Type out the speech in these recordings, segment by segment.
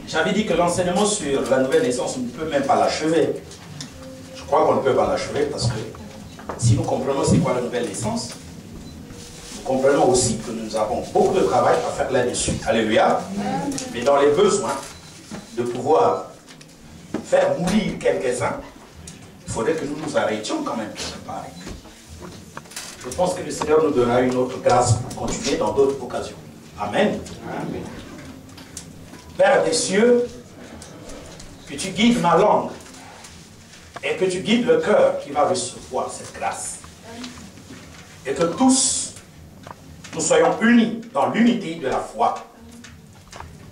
J'avais dit que l'enseignement sur la nouvelle naissance, on ne peut même pas l'achever. Je crois qu'on ne peut pas l'achever parce que si nous comprenons c'est quoi la nouvelle naissance, nous comprenons aussi que nous avons beaucoup de travail à faire là-dessus. Alléluia. Mais dans les besoins de pouvoir faire mourir quelques-uns, il faudrait que nous nous arrêtions quand même quelque part. Je pense que le Seigneur nous donnera une autre grâce pour continuer dans d'autres occasions. Amen. Amen. Père des cieux, que tu guides ma langue et que tu guides le cœur qui va recevoir cette grâce. Et que tous, nous soyons unis dans l'unité de la foi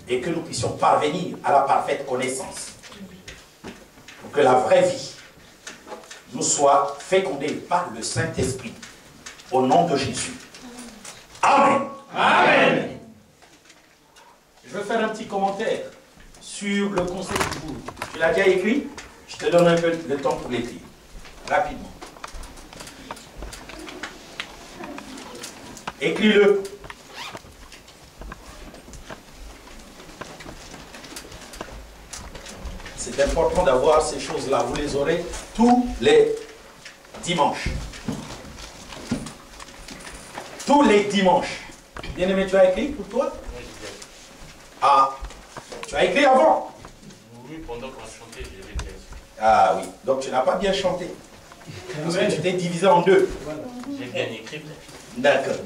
et que nous puissions parvenir à la parfaite connaissance. Pour que la vraie vie nous soit fécondée par le Saint-Esprit. Au nom de Jésus. Amen. Amen. Je vais faire un petit commentaire sur le conseil du jour. Tu l'as déjà écrit? Je te donne un peu de temps pour l'écrire. Rapidement. Écris-le. C'est important d'avoir ces choses-là. Vous les aurez tous les dimanches. Tous les dimanches. Bien-aimé, tu as écrit pour toi? Ah, tu as écrit avant? Oui, pendant qu'on chantait, j'ai écrit. Ah oui, donc tu n'as pas bien chanté. Parce que tu t'es divisé en deux. J'ai bien écrit. D'accord.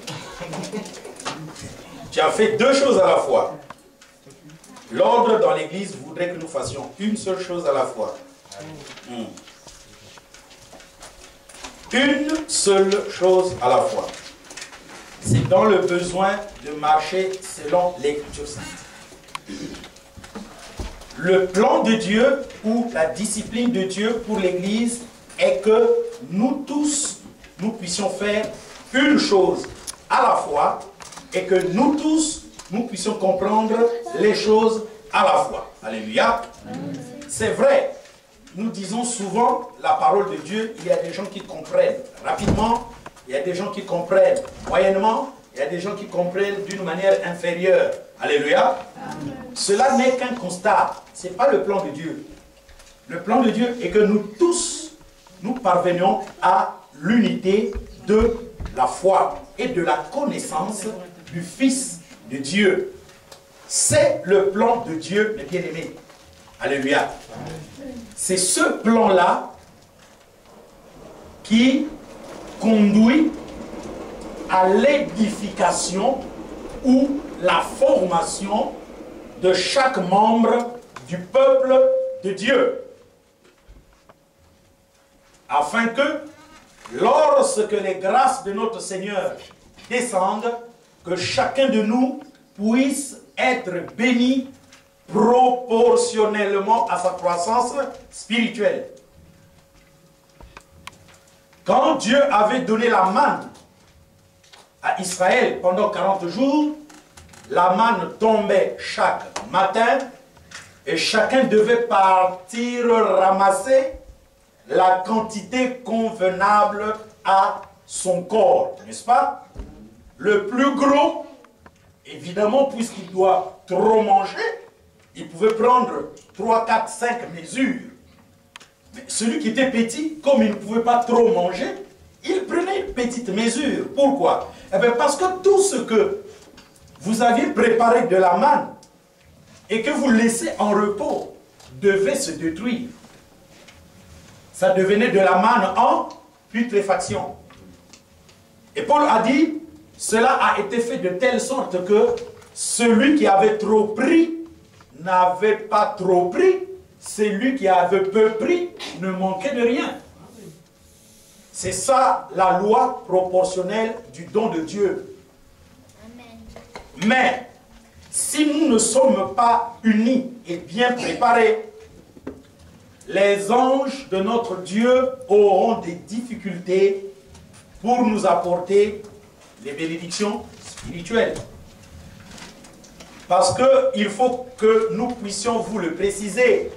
Tu as fait deux choses à la fois. L'ordre dans l'église voudrait que nous fassions une seule chose à la fois. Une seule chose à la fois. C'est dans le besoin de marcher selon l'Écriture sainte. Le plan de Dieu ou la discipline de Dieu pour l'Église est que nous tous, nous puissions faire une chose à la fois et que nous tous, nous puissions comprendre les choses à la fois. Alléluia. C'est vrai, nous disons souvent la parole de Dieu, il y a des gens qui comprennent rapidement, il y a des gens qui comprennent moyennement, il y a des gens qui comprennent d'une manière inférieure. Alléluia. Amen. Cela n'est qu'un constat. Ce n'est pas le plan de Dieu. Le plan de Dieu est que nous tous, nous parvenions à l'unité de la foi et de la connaissance du Fils de Dieu. C'est le plan de Dieu, mes bien-aimés. Alléluia. C'est ce plan-là qui conduit à l'édification ou la formation de chaque membre du peuple de Dieu. Afin que, lorsque les grâces de notre Seigneur descendent, que chacun de nous puisse être béni proportionnellement à sa croissance spirituelle. Quand Dieu avait donné la manne à Israël pendant 40 jours, la manne tombait chaque matin et chacun devait partir ramasser la quantité convenable à son corps, n'est-ce pas? Le plus gros, évidemment, puisqu'il doit trop manger, il pouvait prendre 3, 4, 5 mesures. Mais celui qui était petit, comme il ne pouvait pas trop manger, il prenait une petite mesure. Pourquoi? Eh bien parce que tout ce que vous aviez préparé de la manne et que vous laissez en repos devait se détruire. Ça devenait de la manne en putréfaction. Et Paul a dit, cela a été fait de telle sorte que celui qui avait trop pris n'avait pas trop pris, celui qui avait peu pris ne manquait de rien. C'est ça la loi proportionnelle du don de Dieu. Amen. Mais si nous ne sommes pas unis et bien préparés, les anges de notre Dieu auront des difficultés pour nous apporter les bénédictions spirituelles. Parce qu'il faut que nous puissions vous le préciser.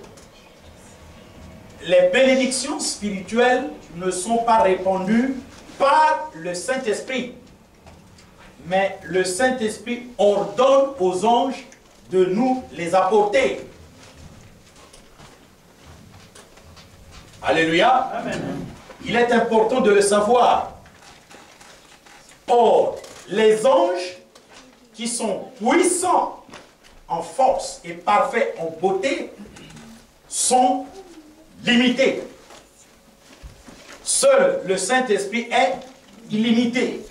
Les bénédictions spirituelles ne sont pas répandues par le Saint-Esprit, mais le Saint-Esprit ordonne aux anges de nous les apporter. Alléluia. Amen. Il est important de le savoir. Or, les anges qui sont puissants en force et parfaits en beauté sont limités. Seul le Saint-Esprit est illimité.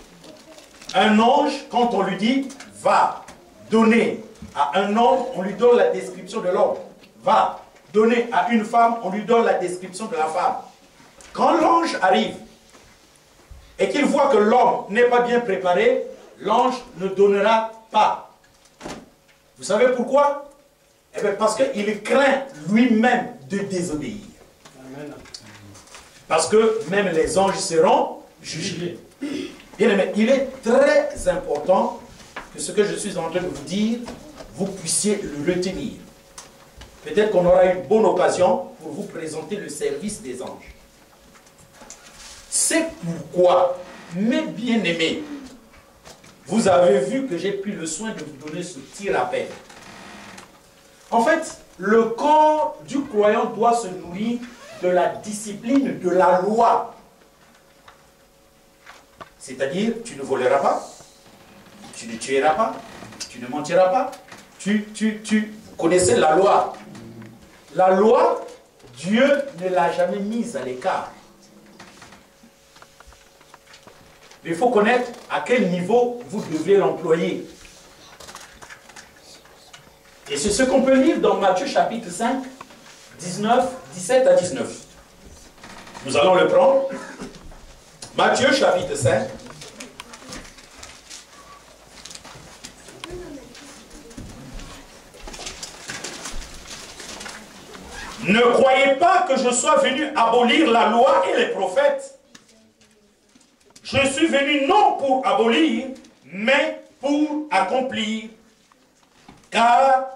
Un ange, quand on lui dit « va donner à un homme », on lui donne la description de l'homme. « Va donner à une femme », on lui donne la description de la femme. Quand l'ange arrive et qu'il voit que l'homme n'est pas bien préparé, l'ange ne donnera pas. Vous savez pourquoi? Eh bien parce qu'il craint lui-même de désobéir. Amen. Parce que même les anges seront jugés. Bien aimé, il est très important que ce que je suis en train de vous dire, vous puissiez le retenir. Peut-être qu'on aura une bonne occasion pour vous présenter le service des anges. C'est pourquoi, mes bien-aimés, vous avez vu que j'ai pris le soin de vous donner ce petit rappel. En fait, le corps du croyant doit se nourrir de la discipline de la loi. C'est-à-dire, tu ne voleras pas, tu ne tueras pas, tu ne mentiras pas, vous connaissez la loi. La loi, Dieu ne l'a jamais mise à l'écart. Il faut connaître à quel niveau vous devez l'employer. Et c'est ce qu'on peut lire dans Matthieu chapitre 5, 17 à 19. Nous allons le prendre. Matthieu chapitre 5. Ne croyez pas que je sois venu abolir la loi et les prophètes. Je suis venu non pour abolir, mais pour accomplir. Car,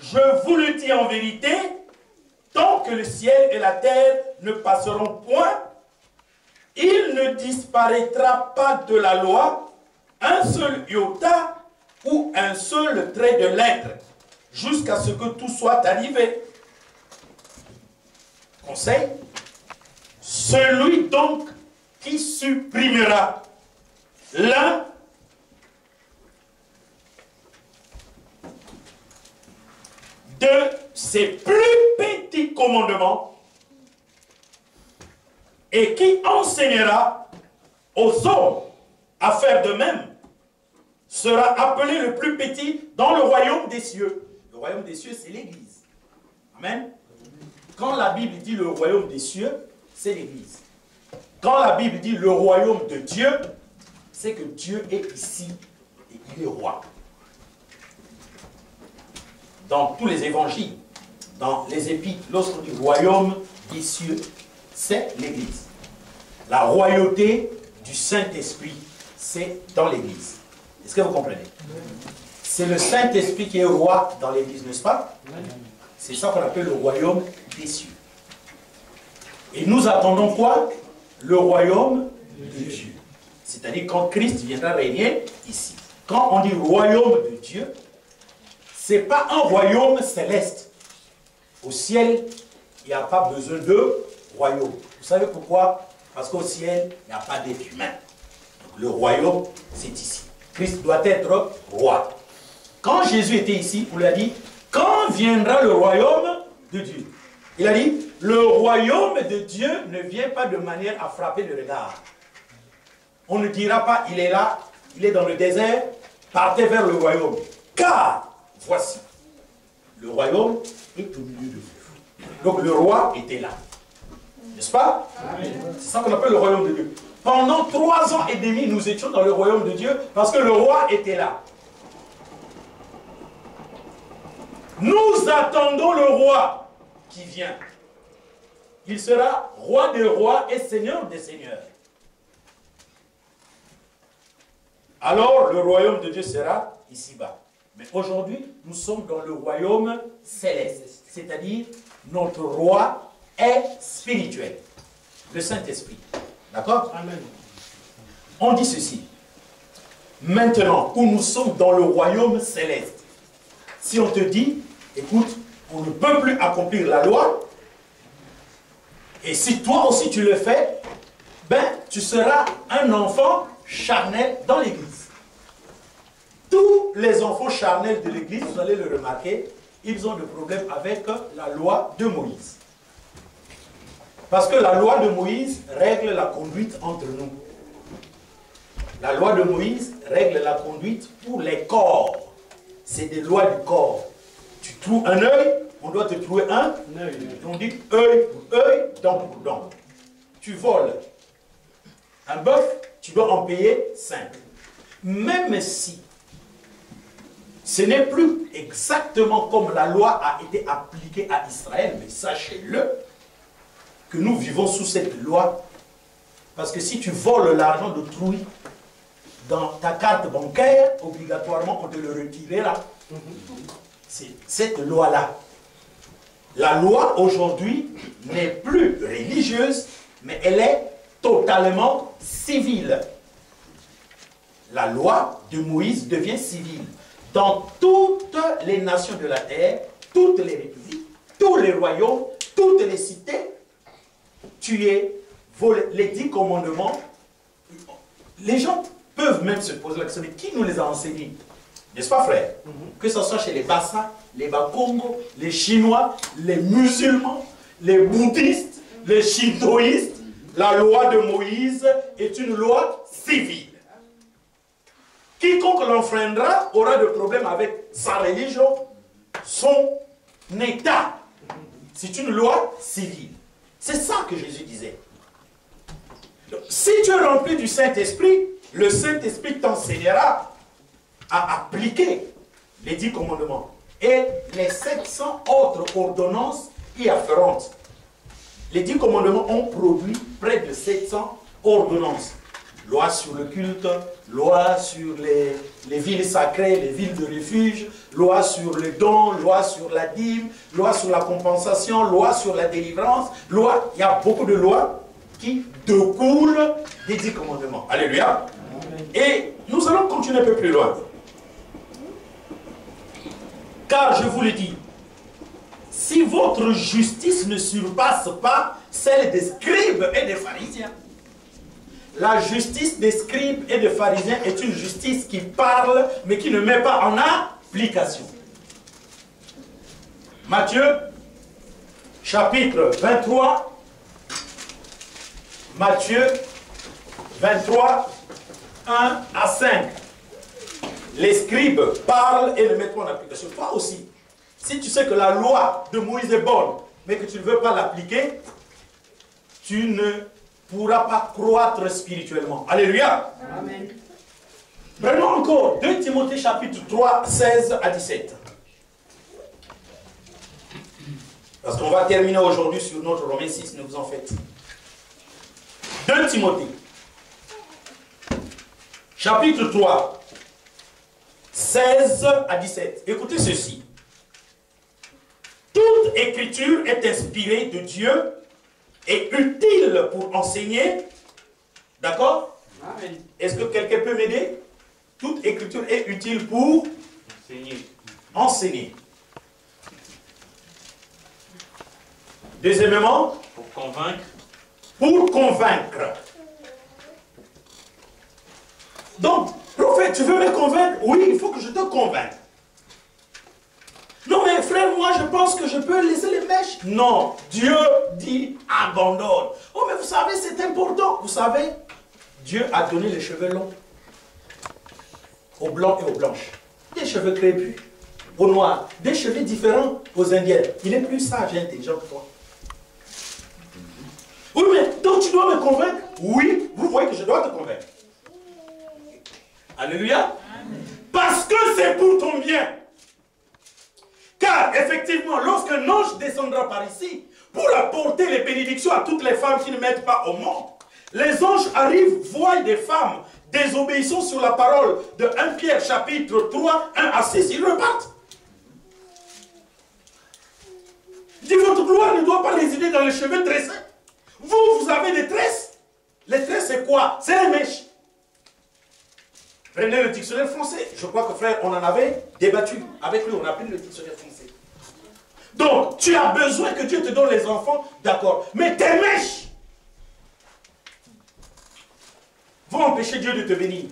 je vous le dis en vérité, tant que le ciel et la terre ne passeront point, il ne disparaîtra pas de la loi un seul iota ou un seul trait de lettre, jusqu'à ce que tout soit arrivé. Conseil, celui donc qui supprimera l'un de ses plus petits commandements et qui enseignera aux hommes à faire de même sera appelé le plus petit dans le royaume des cieux. Le royaume des cieux, c'est l'Église. Amen. Quand la Bible dit le royaume des cieux, c'est l'Église. Quand la Bible dit le royaume de Dieu, c'est que Dieu est ici et il est roi. Dans tous les évangiles, dans les épîtres, lorsqu'on dit royaume des cieux, c'est l'Église. La royauté du Saint-Esprit, c'est dans l'Église. Est-ce que vous comprenez? C'est le Saint-Esprit qui est roi dans l'Église, n'est-ce pas? C'est ça qu'on appelle le royaume des cieux. Et nous attendons quoi? Le royaume de Dieu. C'est-à-dire quand Christ viendra régner ici. Quand on dit royaume de Dieu, ce n'est pas un royaume céleste. Au ciel, il n'y a pas besoin de royaume. Vous savez pourquoi? Parce qu'au ciel, il n'y a pas d'être humain. Donc le royaume, c'est ici. Christ doit être roi. Quand Jésus était ici, on lui a dit, quand viendra le royaume de Dieu? Il a dit, le royaume de Dieu ne vient pas de manière à frapper le regard. On ne dira pas, il est là, il est dans le désert, partez vers le royaume. Car, voici, le royaume est au milieu de vous. Donc le roi était là. N'est-ce pas? C'est ça qu'on appelle le royaume de Dieu. Pendant 3 ans et demi, nous étions dans le royaume de Dieu parce que le roi était là. Nous attendons le roi qui vient. Il sera roi des rois et seigneur des seigneurs. Alors, le royaume de Dieu sera ici-bas. Mais aujourd'hui, nous sommes dans le royaume céleste. C'est-à-dire, notre roi est spirituel. Le Saint-Esprit. D'accord? Amen. On dit ceci. Maintenant, où nous sommes dans le royaume céleste, si on te dit, écoute, on ne peut plus accomplir la loi, et si toi aussi tu le fais, ben, tu seras un enfant charnel dans l'église. Tous les enfants charnels de l'église, vous allez le remarquer, ils ont des problèmes avec la loi de Moïse. Parce que la loi de Moïse règle la conduite entre nous. La loi de Moïse règle la conduite pour les corps. C'est des lois du corps. Tu trouves un œil, on doit te trouver un œil. On dit œil pour œil, dent pour dent. Tu voles un bœuf, tu dois en payer 5. Même si ce n'est plus exactement comme la loi a été appliquée à Israël, mais sachez-le, que nous vivons sous cette loi. Parce que si tu voles l'argent d'autrui dans ta carte bancaire, obligatoirement on te le retirera. C'est cette loi-là. La loi aujourd'hui n'est plus religieuse, mais elle est totalement civile. La loi de Moïse devient civile. Dans toutes les nations de la terre, toutes les républiques, tous les royaumes, toutes les cités, tu es volé. Les 10 commandements, les gens peuvent même se poser la question, mais qui nous les a enseignés? N'est-ce pas, frère? Que ce soit chez les Bassa, les Bakongo, les Chinois, les musulmans, les bouddhistes, les shintoïstes, la loi de Moïse est une loi civile. Quiconque l'enfreindra aura des problèmes avec sa religion, son état. C'est une loi civile. C'est ça que Jésus disait. Donc, si tu es rempli du Saint-Esprit, le Saint-Esprit t'enseignera à appliquer les 10 commandements et les 700 autres ordonnances y afférentes. Les 10 commandements ont produit près de 700 ordonnances. Loi sur le culte, loi sur les villes sacrées, les villes de refuge, loi sur les dons, loi sur la dîme, loi sur la compensation, loi sur la délivrance, loi, il y a beaucoup de lois qui découlent des 10 commandements. Alléluia. Et nous allons continuer un peu plus loin. Car je vous le dis, si votre justice ne surpasse pas celle des scribes et des pharisiens, la justice des scribes et des pharisiens est une justice qui parle, mais qui ne met pas en application. Matthieu, chapitre 23. Matthieu 23, 1 à 5. Les scribes parlent et ne mettent pas en application. Toi aussi, si tu sais que la loi de Moïse est bonne, mais que tu ne veux pas l'appliquer, tu ne pourra pas croître spirituellement. Alléluia. Amen. Prenons encore 2 Timothée chapitre 3, 16 à 17. Parce qu'on va terminer aujourd'hui sur notre Romains 6, ne vous en faites. 2 Timothée chapitre 3, 16 à 17. Écoutez ceci. Toute écriture est inspirée de Dieu et utile pour enseigner. D'accord? Amen. Est-ce que quelqu'un peut m'aider? Toute écriture est utile pour enseigner. Deuxièmement, Pour convaincre. pour convaincre. Donc, prophète, tu veux me convaincre? Oui, il faut que je te convainque. Non, mais frère, moi, je pense que je peux laisser les mèches. Non, Dieu dit abandonne. Oh, mais vous savez, c'est important. Vous savez, Dieu a donné les cheveux longs aux blancs et aux blanches. Des cheveux crépus aux noirs. Des cheveux différents aux indiens. Il est plus sage et intelligent que toi. Oui, mais donc tu dois me convaincre? Oui, vous voyez que je dois te convaincre. Alléluia. Parce que c'est pour ton bien. Car, effectivement, lorsqu'un ange descendra par ici, pour apporter les bénédictions à toutes les femmes qui ne mettent pas au monde, les anges arrivent, voient des femmes désobéissant sur la parole de 1 Pierre chapitre 3, 1 à 6, ils repartent. Dit, votre gloire ne doit pas résider dans les cheveux tressés. Vous avez des tresses. Les tresses, c'est quoi? C'est les mèches. Prenez le dictionnaire français. Je crois que frère, on en avait débattu avec lui. On a pris le dictionnaire français. Donc, tu as besoin que Dieu te donne les enfants, d'accord. Mais tes mèches vont empêcher Dieu de te bénir.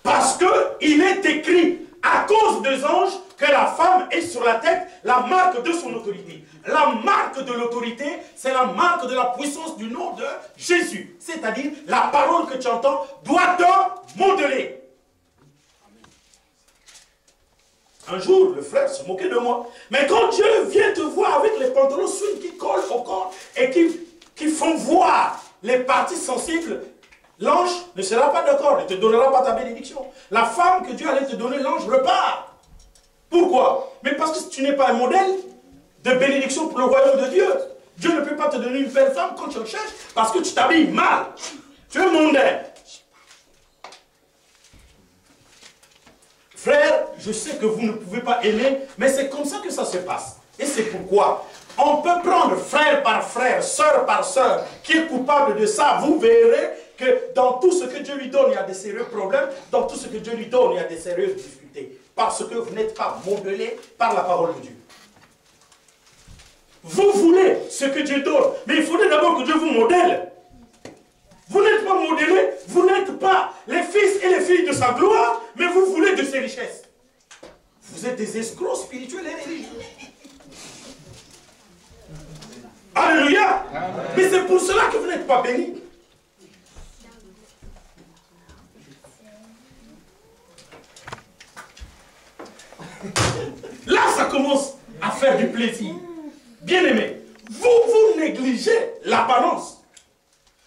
Parce qu'il est écrit, à cause des anges, que la femme est sur la tête, la marque de son autorité. La marque de l'autorité, c'est la marque de la puissance du nom de Jésus. C'est-à-dire, la parole que tu entends doit te modeler. Un jour, le frère se moquait de moi. Mais quand Dieu vient te voir avec les pantalons swing qui collent au corps et qui font voir les parties sensibles, l'ange ne sera pas d'accord, il ne te donnera pas ta bénédiction. La femme que Dieu allait te donner, l'ange repart. Pourquoi? Mais parce que tu n'es pas un modèle de bénédiction pour le royaume de Dieu. Dieu ne peut pas te donner une belle femme quand tu le cherches parce que tu t'habilles mal. Tu es mondain. Frère, je sais que vous ne pouvez pas aimer, mais c'est comme ça que ça se passe. Et c'est pourquoi on peut prendre frère par frère, sœur par sœur, qui est coupable de ça. Vous verrez que dans tout ce que Dieu lui donne, il y a des sérieux problèmes. Dans tout ce que Dieu lui donne, il y a des sérieuses difficultés. Parce que vous n'êtes pas modelé par la parole de Dieu. Vous voulez ce que Dieu donne, mais il faudrait d'abord que Dieu vous modèle. Vous n'êtes pas modélé, vous n'êtes pas les fils et les filles de sa gloire, mais vous voulez de ses richesses. Vous êtes des escrocs spirituels et religieux. Alléluia. Mais c'est pour cela que vous n'êtes pas bénis. Là, ça commence à faire du plaisir. Bien aimé, vous négligez l'apparence.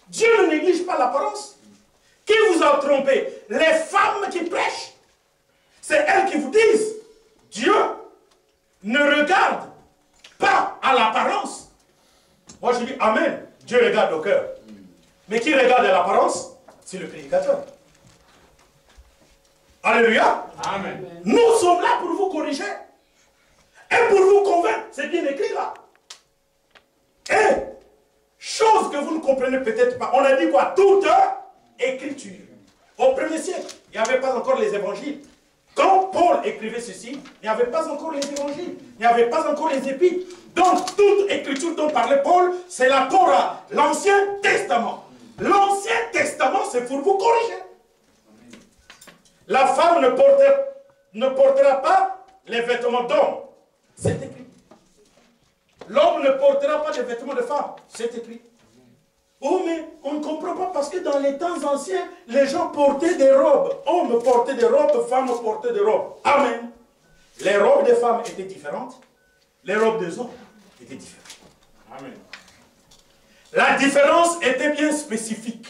Dieu ne néglige pas l'apparence. Qui vous a trompé? Les femmes qui prêchent. C'est elles qui vous disent, Dieu ne regarde pas à l'apparence. Moi je dis Amen, Dieu regarde au cœur. Mais qui regarde à l'apparence? C'est le prédicateur. Alléluia. Amen. Nous sommes là pour vous corriger. Et pour vous convaincre. C'est bien écrit là. Et, chose que vous ne comprenez peut-être pas. On a dit quoi? Toute écriture. Au premier siècle, il n'y avait pas encore les évangiles. Quand Paul écrivait ceci, il n'y avait pas encore les évangiles. Il n'y avait pas encore les épîtres. Donc, toute écriture dont parlait Paul, c'est la Torah, l'Ancien Testament. L'Ancien Testament, c'est pour vous corriger. La femme ne portera pas les vêtements d'homme. C'est écrit. L'homme ne portera pas les vêtements de femme. C'est écrit. Oh, mais on ne comprend pas parce que dans les temps anciens, les gens portaient des robes. Hommes portaient des robes, femmes portaient des robes. Amen. Les robes des femmes étaient différentes. Les robes des hommes étaient différentes. Amen. La différence était bien spécifique.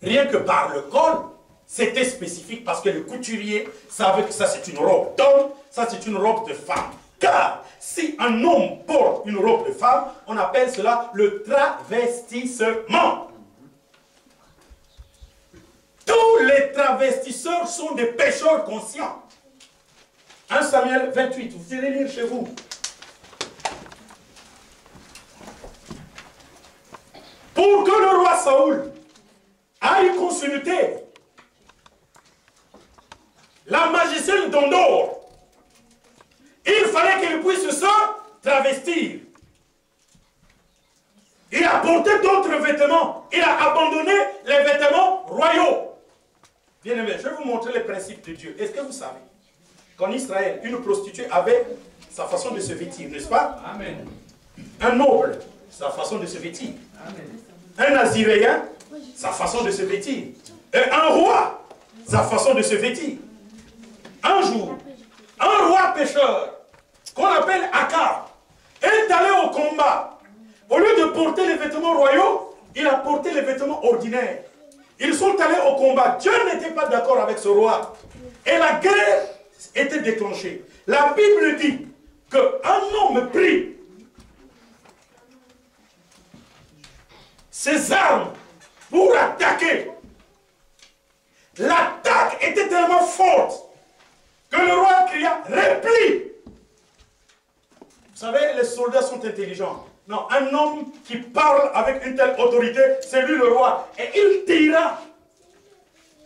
Rien que par le col, c'était spécifique parce que le couturier savait que ça c'est une robe d'homme, ça c'est une robe de femme. Car si un homme porte une robe de femme, on appelle cela le travestissement. Tous les travestisseurs sont des pécheurs conscients. 1 Samuel 28, vous irez lire chez vous. Pour que le roi Saoul aille consulter la magicienne d'Endor, il fallait qu'il puisse se travestir. Il a porté d'autres vêtements. Il a abandonné les vêtements royaux. Bien aimé, je vais vous montrer les principes de Dieu. Est-ce que vous savez qu'en Israël, une prostituée avait sa façon de se vêtir, n'est-ce pas? Amen. Un noble, sa façon de se vêtir. Amen. Un naziréen, sa façon de se vêtir. Et un roi, sa façon de se vêtir. Un jour, un roi pécheur, qu'on appelle Akab, est allé au combat. Au lieu de porter les vêtements royaux, il a porté les vêtements ordinaires. Ils sont allés au combat. Dieu n'était pas d'accord avec ce roi. Et la guerre était déclenchée. La Bible dit qu'un homme prit ses armes pour attaquer. L'attaque était tellement forte que le roi cria « Replie !» Vous savez, les soldats sont intelligents. Non, un homme qui parle avec une telle autorité, c'est lui le roi. Et il tira.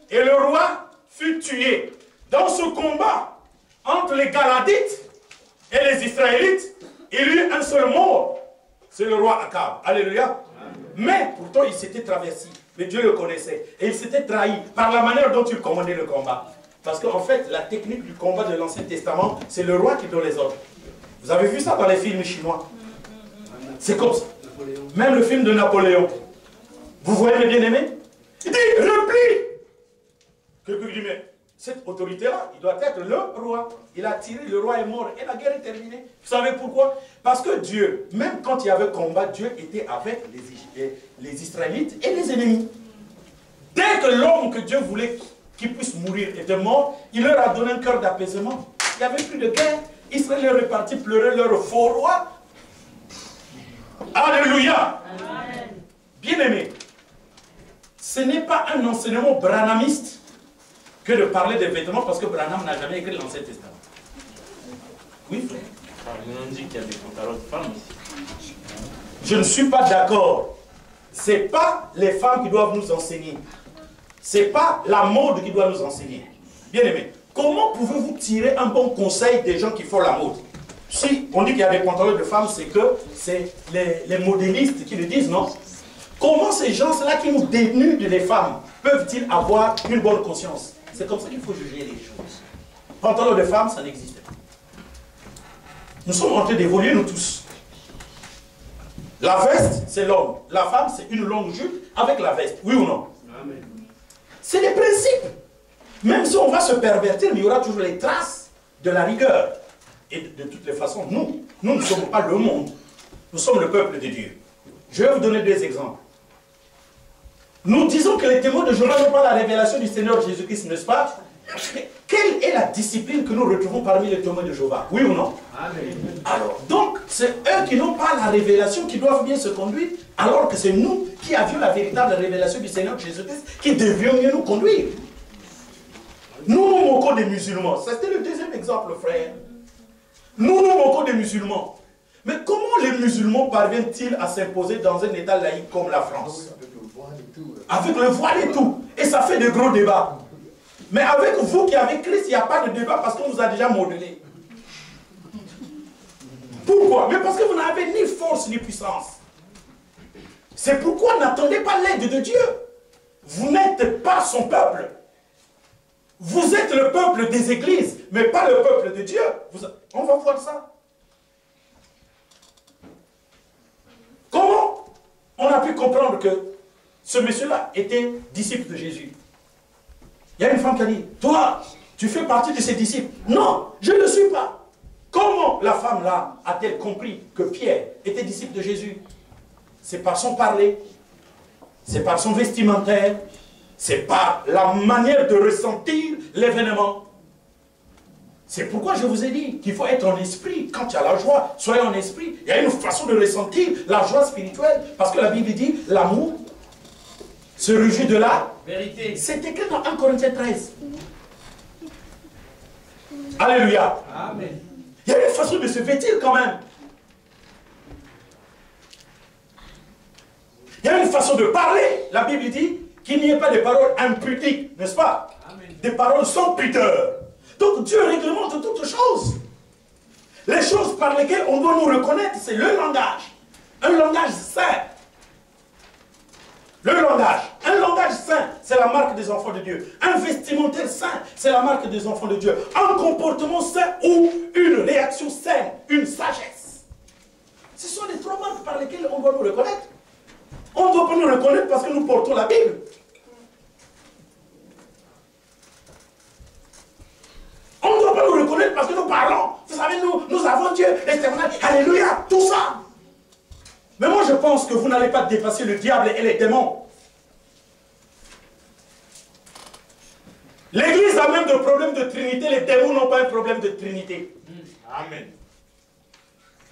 et le roi fut tué. Dans ce combat entre les Galadites et les Israélites, il y eut un seul mort. C'est le roi Akab. Alléluia. Mais pourtant, il s'était traversé. Mais Dieu le connaissait. Et il s'était trahi par la manière dont il commandait le combat. Parce qu'en fait, la technique du combat de l'Ancien Testament, c'est le roi qui donne les ordres. Vous avez vu ça dans les films chinois? C'est comme ça. Même le film de Napoléon. Vous voyez mes bien-aimés? Il dit, replie. Quelqu'un dit, mais cette autorité-là, il doit être le roi. Il a tiré, le roi est mort et la guerre est terminée. Vous savez pourquoi? Parce que Dieu, même quand il y avait combat, Dieu était avec les Israélites et les ennemis. Dès que l'homme que Dieu voulait qu'il puisse mourir était mort, il leur a donné un cœur d'apaisement. Il n'y avait plus de guerre. Israël est reparti pleurer leur faux roi. Alléluia. Bien-aimé, ce n'est pas un enseignement branhamiste que de parler des vêtements parce que Branham n'a jamais écrit l'Ancien Testament. Oui, frère. Ils nous ont dit qu'il y a des pantalons de femmes ici. Je ne suis pas d'accord. Ce n'est pas les femmes qui doivent nous enseigner. Ce n'est pas la mode qui doit nous enseigner. Bien-aimé, comment pouvez-vous tirer un bon conseil des gens qui font la mode? Si on dit qu'il y a des pantalons de femmes, c'est que c'est les modélistes qui le disent, non? Comment ces gens-là qui nous dénudent les femmes peuvent-ils avoir une bonne conscience? C'est comme ça qu'il faut juger les choses. Pantalon de femme, ça n'existe pas. Nous sommes en train d'évoluer, nous tous. La veste, c'est l'homme. La femme, c'est une longue jupe avec la veste. Oui ou non? C'est les principes. Même si on va se pervertir, mais il y aura toujours les traces de la rigueur. Et de toutes les façons, nous ne sommes pas le monde. Nous sommes le peuple de Dieu. Je vais vous donner deux exemples. Nous disons que les témoins de Jéhovah n'ont pas la révélation du Seigneur Jésus-Christ, n'est-ce pas? Mais quelle est la discipline que nous retrouvons parmi les témoins de Jéhovah? Oui ou non? Amen. Alors, donc, c'est eux qui n'ont pas la révélation qui doivent bien se conduire, alors que c'est nous qui avions la véritable révélation du Seigneur Jésus-Christ qui devions mieux nous conduire. Nous nous moquons des musulmans. C'était le deuxième exemple, frère. Nous nous moquons des musulmans. Mais comment les musulmans parviennent-ils à s'imposer dans un État laïque comme la France? Avec le voile et tout. Et ça fait de gros débats. Mais avec vous qui avez Christ, il n'y a pas de débat parce qu'on vous a déjà modelé. Pourquoi? Mais parce que vous n'avez ni force ni puissance. C'est pourquoi n'attendez pas l'aide de Dieu. Vous n'êtes pas son peuple. Vous êtes le peuple des églises, mais pas le peuple de Dieu. On va voir ça. Comment on a pu comprendre que ce monsieur-là était disciple de Jésus? Il y a une femme qui a dit, toi, tu fais partie de ses disciples. Non, je ne le suis pas. Comment la femme-là a-t-elle compris que Pierre était disciple de Jésus? C'est par son parler, c'est par son vestimentaire, c'est par la manière de ressentir l'événement. C'est pourquoi je vous ai dit qu'il faut être en esprit. Quand il y a la joie, soyez en esprit. Il y a une façon de ressentir la joie spirituelle. Parce que la Bible dit, l'amour se réjouit de la vérité. C'est écrit dans 1 Corinthiens 13. Alléluia. Amen. Il y a une façon de se vêtir quand même. Il y a une façon de parler. La Bible dit qu'il n'y ait pas de paroles impudiques, n'est-ce pas? Amen. Des paroles sans pudeur. Donc Dieu réglemente toutes choses. Les choses par lesquelles on doit nous reconnaître, c'est le langage. Un langage sain. Le langage. Un langage sain, c'est la marque des enfants de Dieu. Un vestimentaire sain, c'est la marque des enfants de Dieu. Un comportement sain ou une réaction saine, une sagesse. Ce sont les trois marques par lesquelles on doit nous reconnaître. On ne doit pas nous reconnaître parce que nous portons la Bible. On ne doit pas nous reconnaître parce que nous parlons. Vous savez, nous avons Dieu, l'éternel. Alléluia, tout ça. Mais moi, je pense que vous n'allez pas dépasser le diable et les démons. L'Église a même de problème de Trinité. Les démons n'ont pas un problème de Trinité. Amen.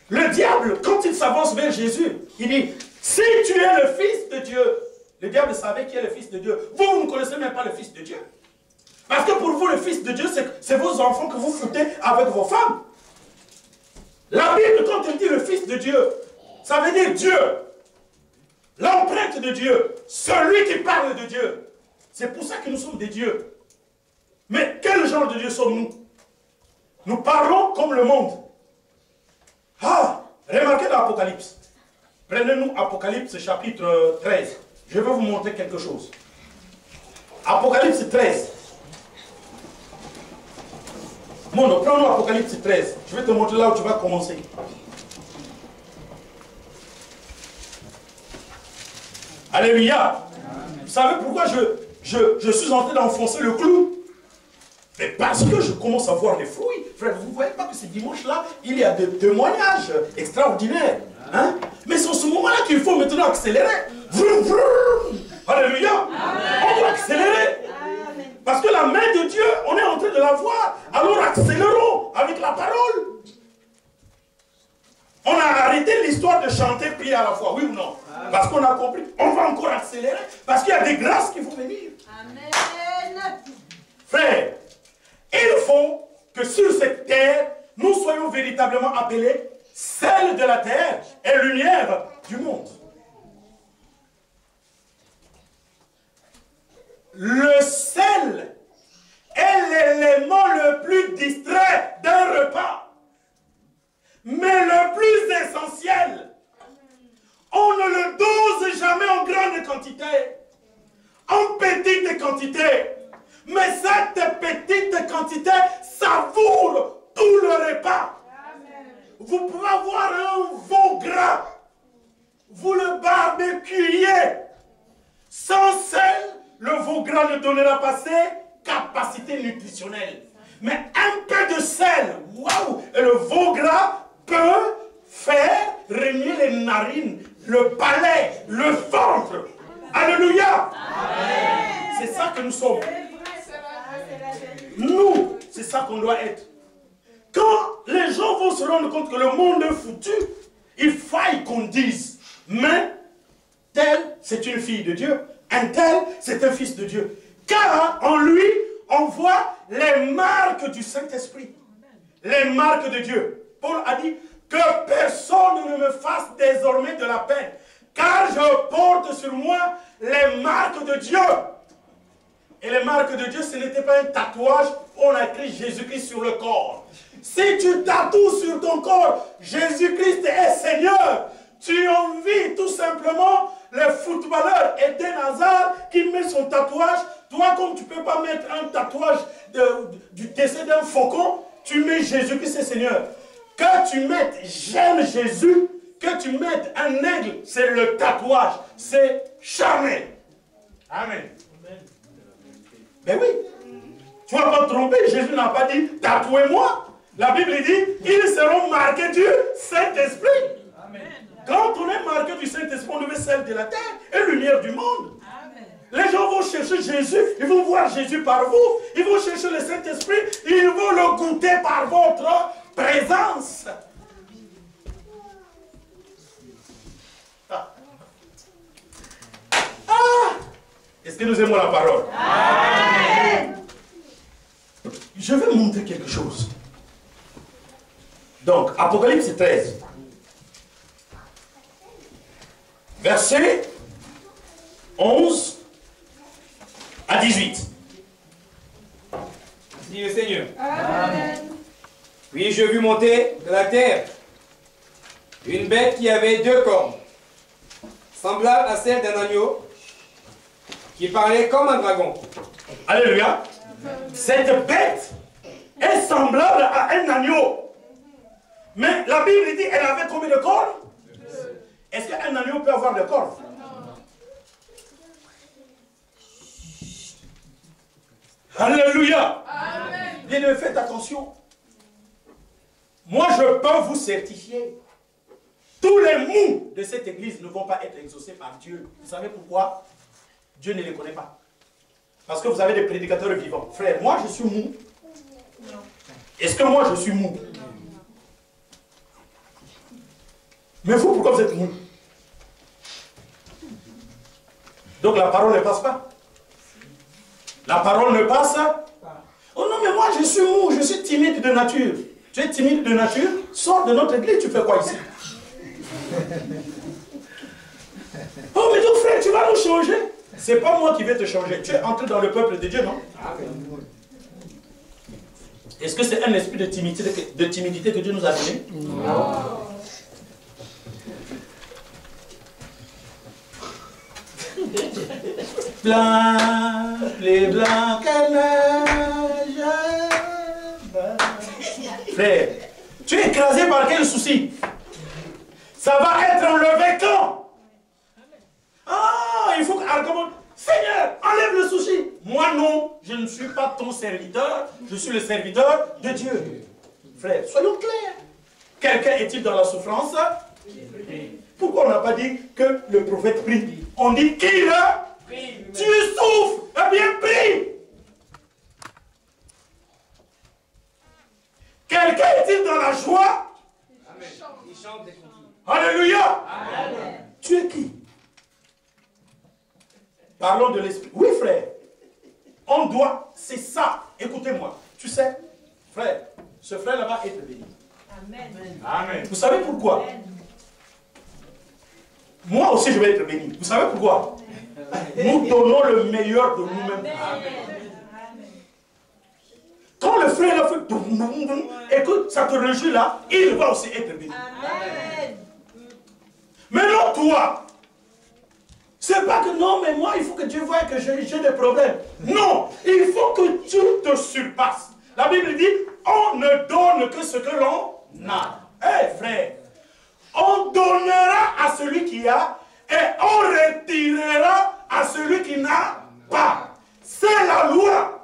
Le diable, quand il s'avance vers Jésus, il dit, si tu es le Fils de Dieu. Le diable savait qui est le Fils de Dieu. Vous ne connaissez même pas le Fils de Dieu. Parce que pour vous, le Fils de Dieu, c'est vos enfants que vous foutez avec vos femmes. La Bible, quand elle dit le Fils de Dieu, ça veut dire Dieu. L'empreinte de Dieu. Celui qui parle de Dieu. C'est pour ça que nous sommes des dieux. Mais quel genre de Dieu sommes-nous? Nous parlons comme le monde. Ah, remarquez dans l'Apocalypse. Prenez-nous Apocalypse chapitre 13. Je vais vous montrer quelque chose. Apocalypse 13. Mondo, prends-nous Apocalypse 13. Je vais te montrer là où tu vas commencer. Alléluia. Vous savez pourquoi je suis en train d'enfoncer le clou? Mais parce que je commence à voir les fruits. Frère, vous ne voyez pas que ce dimanche-là, il y a des témoignages extraordinaires. Hein? Mais c'est en ce moment-là qu'il faut maintenant accélérer. Vroom, vroom. Alléluia. On doit accélérer. Parce que la main de Dieu, on est en train de la voir. Alors accélérons avec la parole. On a arrêté l'histoire de chanter, prier à la fois, oui ou non? Parce qu'on a compris, on va encore accélérer. Parce qu'il y a des grâces qui vont venir. Amen. Frère, il faut que sur cette terre, nous soyons véritablement appelés sel de la terre et lumière du monde. Le sel est l'élément le plus distrait d'un repas. Mais le plus essentiel, on ne le dose jamais en grande quantité, en petite quantité. Mais cette petite quantité savoure tout le repas. Vous pouvez avoir un veau gras, vous le barbecuez. Sans sel, le veau gras ne donnera pas ses capacités nutritionnelles. Mais un peu de sel, waouh, et le veau gras peut faire remuer les narines, le palais, le ventre. Alléluia. C'est ça que nous sommes. Nous, c'est ça qu'on doit être. Quand les gens vont se rendre compte que le monde est foutu, il faille qu'on dise, mais tel, c'est une fille de Dieu, un tel, c'est un fils de Dieu. Car en lui, on voit les marques du Saint-Esprit. Les marques de Dieu. Paul a dit que personne ne me fasse désormais de la peine, car je porte sur moi les marques de Dieu. Et les marques de Dieu, ce n'était pas un tatouage où on a écrit Jésus-Christ sur le corps. Si tu tatoues sur ton corps Jésus-Christ est Seigneur, tu envies tout simplement le footballeur Eden Hazard qui met son tatouage. Toi, comme tu ne peux pas mettre un tatouage du décès d'un faucon, tu mets Jésus-Christ est Seigneur. Que tu mettes j'aime Jésus, que tu mettes un aigle, c'est le tatouage, c'est charnel. Amen. Ben oui, tu ne vas pas te tromper, Jésus n'a pas dit tatouez-moi. La Bible dit, ils seront marqués du Saint-Esprit. Quand on est marqué du Saint-Esprit, on devient celle de la terre et lumière du monde. Amen. Les gens vont chercher Jésus, ils vont voir Jésus par vous, ils vont chercher le Saint-Esprit, ils vont le goûter par votre présence. Est-ce que nous aimons la parole? Amen. Je vais montrer quelque chose. Donc, Apocalypse 13. Verset 11 à 18. Dit le Seigneur. Amen. Puis je vis monter de la terre une bête qui avait 2 cornes, semblable à celle d'un agneau, qui parlait comme un dragon. Alléluia. Cette bête est semblable à un agneau. Mais la Bible dit elle avait combien de cornes? Est-ce qu'un agneau peut avoir des cornes? Alléluia. Bien, faites attention. Moi, je peux vous certifier. Tous les mous de cette église ne vont pas être exaucés par Dieu. Vous savez pourquoi? Dieu ne les connaît pas. Parce que vous avez des prédicateurs vivants. Frère, moi je suis mou. Est-ce que moi je suis mou? Mais vous, pourquoi vous êtes mou? Donc la parole ne passe pas. La parole ne passe pas. Oh non, mais moi je suis mou, je suis timide de nature. Tu es timide de nature? Sors de notre église, tu fais quoi ici? Oh, mais donc frère, tu vas nous changer. C'est pas moi qui vais te changer. Tu es entré dans le peuple de Dieu, non? Est-ce que c'est un esprit de timidité que Dieu nous a donné? Non. Blanc, les blancs que neige. Frère, tu es écrasé par quel souci? Ça va être enlevé quand? Ah, il faut qu'argument. Seigneur, enlève le souci. Moi non, je ne suis pas ton serviteur, je suis le serviteur de Dieu. Frère, soyons clairs. Quelqu'un est-il dans la souffrance? Pourquoi on n'a pas dit que le prophète prie? On dit qu'il prie. Tu souffres, eh bien prie. Quelqu'un est-il dans la joie? Amen. Il chante des contines. Alléluia. Amen. Tu es qui? Parlons de l'esprit. Oui, frère. On doit, c'est ça. Écoutez-moi. Tu sais, frère, ce frère-là va être béni. Amen. Amen. Vous savez pourquoi? Moi aussi, je vais être béni. Vous savez pourquoi? Nous donnons le meilleur de nous-mêmes. Quand le frère a fait et que ça te réjouit là, il va aussi être béni. Amen. Maintenant, toi, c'est pas que non, mais moi, il faut que Dieu voie que j'ai des problèmes. Non, il faut que tu te surpasses. La Bible dit, on ne donne que ce que l'on a. Eh frère, on donnera à celui qui a et on retirera à celui qui n'a pas. C'est la loi.